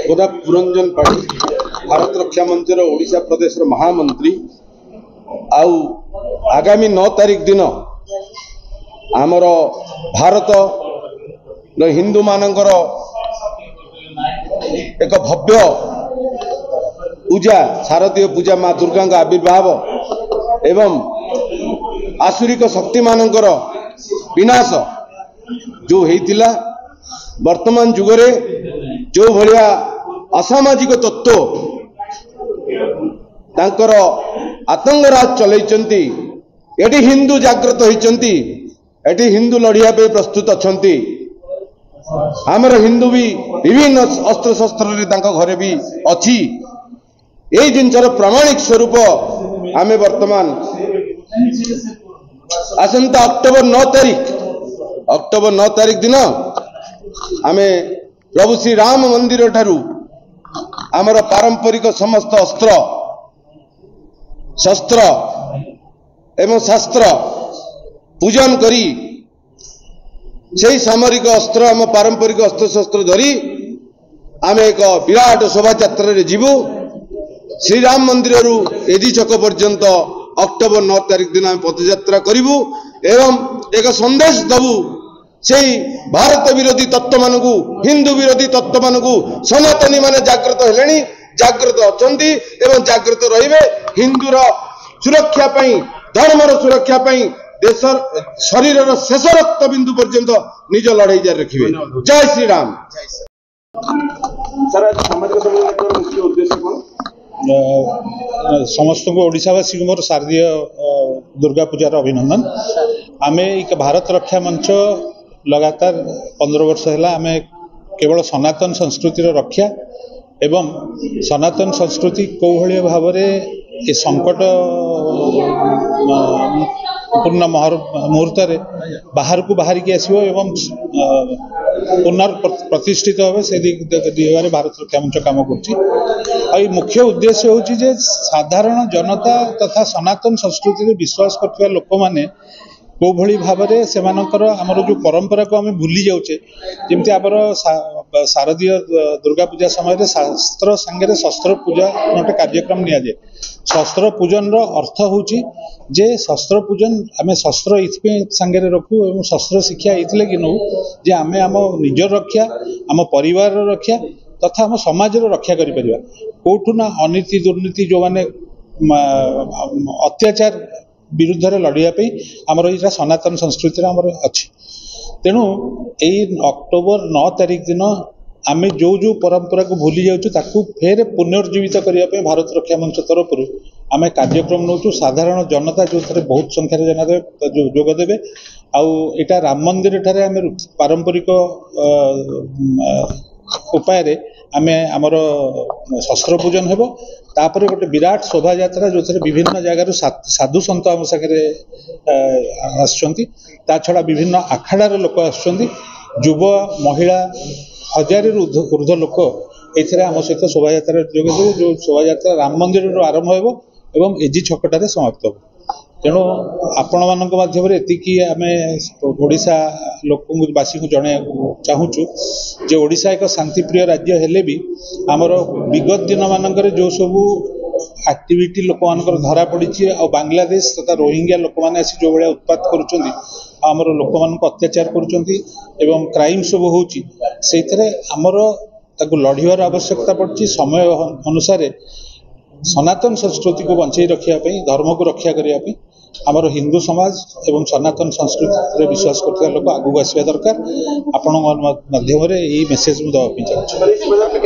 गोदा पुरंजन पाढ़ी भारत रक्षा मंचर ओडिशा प्रदेश महामंत्री आउ आगामी 9 तारीख दिन आमर भारत हिंदू मानकर एक भव्य पूजा शारदीय पूजा माँ दुर्गा आविर्भाव एवं आसुरिक शक्ति मानकर विनाश जो होता वर्तमान जुगरे जो भलिया असामाजिक तत्व तांकर आतंकराज चलैचंती एटी हिंदू जागृत होइचंती एटी हिंदू लड़िया पे प्रस्तुत अछंती आमर हिंदू भी विभिन्न अस्त्र शस्त्र रे तांका घरे भी अछि एई जिनसर प्रमाणिक स्वरूप आमे वर्तमान आसंता अक्टोबर 9 तारीख दिन आमे प्रभु श्री राम मंदिर ठारू आमर पारंपरिक समस्त अस्त्र शस्त्र एवं शास्त्र पूजन करी से सामरिक अस्त्र आम पारंपरिक अस्त्र शस्त्र धरी आमे एक विराट शोभा यात्रा रे जीवु श्रीराम मंदिर रु एदी छक पर्यंत अक्टोबर 9 तारीख दिन आम पदयात्रा करिवु एवं एक संदेश दबु से भारत विरोधी तत्व मानकु हिंदू विरोधी तत्व मानकु सनातनी माने जागृत हेलेनी जागृत अछंती एवं जागृत रहिबे हिंदूर सुरक्षा पई धर्मर सुरक्षा पई देशर शरीरर शेष रक्त बिंदु पर्यंत निज लड़ाई जारी रखिबे। जय श्री राम। सर सामाजिक संगठन मुख्य उद्देश्य कोन समस्त को ओडिशावासी को मोर शारदीय दुर्गा पूजार अभिनंदन। आमे एक भारत रक्षा मंच लगातार 15 वर्ष है आमे केवल सनातन संस्कृतिर रक्षा एवं सनातन संस्कृति कौभली भाव ए संकट पूर्ण मुहूर्त बाहर को बाहर की आसो एवं पुनर्प्रतिष्ठित हे से दिगरे भारत रक्षा मंच काम कर मुख्य उद्देश्य हूँ साधारण जनता तथा सनातन संस्कृति विश्वास करथिबा लोक माने कोभली भाव से आमर जो परंपरा को आम भूली जाऊे जमती आमर शारदीय दुर्गा पूजा समय शास्त्र सांगे शस्त्र पूजा गोटे कार्यक्रम नि जाए शस्त्र पूजन रो अर्थ होची जे शस्त्र पूजन आम शस्त्र ये सांगे रखू और शस्त्र शिक्षा ये कि नौ जे आम आम निजर रक्षा आम परिवार रक्षा तथा आम समाज रक्षा करें कौटू ना अनीति दुर्नीति जो मैंने अत्याचार विरुद्ध लड़ाई आमर ये सनातन संस्कृति आमर अच्छी तेणु यही अक्टोबर 9 तारीख दिन आम जो जो परंपरा को भूली जाऊँ फेर पुनर्जीवित करने भारत रक्षा मंच तरफ आम कार्यक्रम नौ साधारण जनता जो थे बहुत संख्यार जनता जोगदेवे आईटा राम मंदिर ठारे आम पारंपरिक उपाय आम आमर शस्त्र पूजन हेबो तापर गोटे विराट शोभा यात्रा जो थे विभिन्न जगार साधु सन्त आम सागे आसछंती छड़ा विभिन्न आखाड़ार लोक आसछंती युवा महिला 1000 ऊर्ध्व लोक ये आम सहित शोभा यात्रा जोगदेवे जो शोभा यात्रा राम मंदिर आरंभ हो एवं एजी छकटारे समाप्त हो तेणु आपण मानक माध्यम एतिकी आम ओडिशा लोकवासी को जन चाहूँ जे ओडिशा एक शांतिप्रिय राज्य हेले भी आमर विगत दिन मानक जो सबू एक्टिविटी लोक मानकर धरा पड़ी और बांग्लादेश तथा रोहिंग्या लोक मैंने आसी जो भाया उत्पात करमर लोक मान अत्याचार कर क्राइम सब होमर लड़ार आवश्यकता पड़ी समय अनुसार सनातन संस्कृति को बंचाई रखापी धर्म को रक्षा करने आमर हिंदू समाज एवं सनातन संस्कृति विश्वास करता लोक आगू आसवा दरकार आपण माध्यम यही मेसेज मुझे देवाई चाहिए।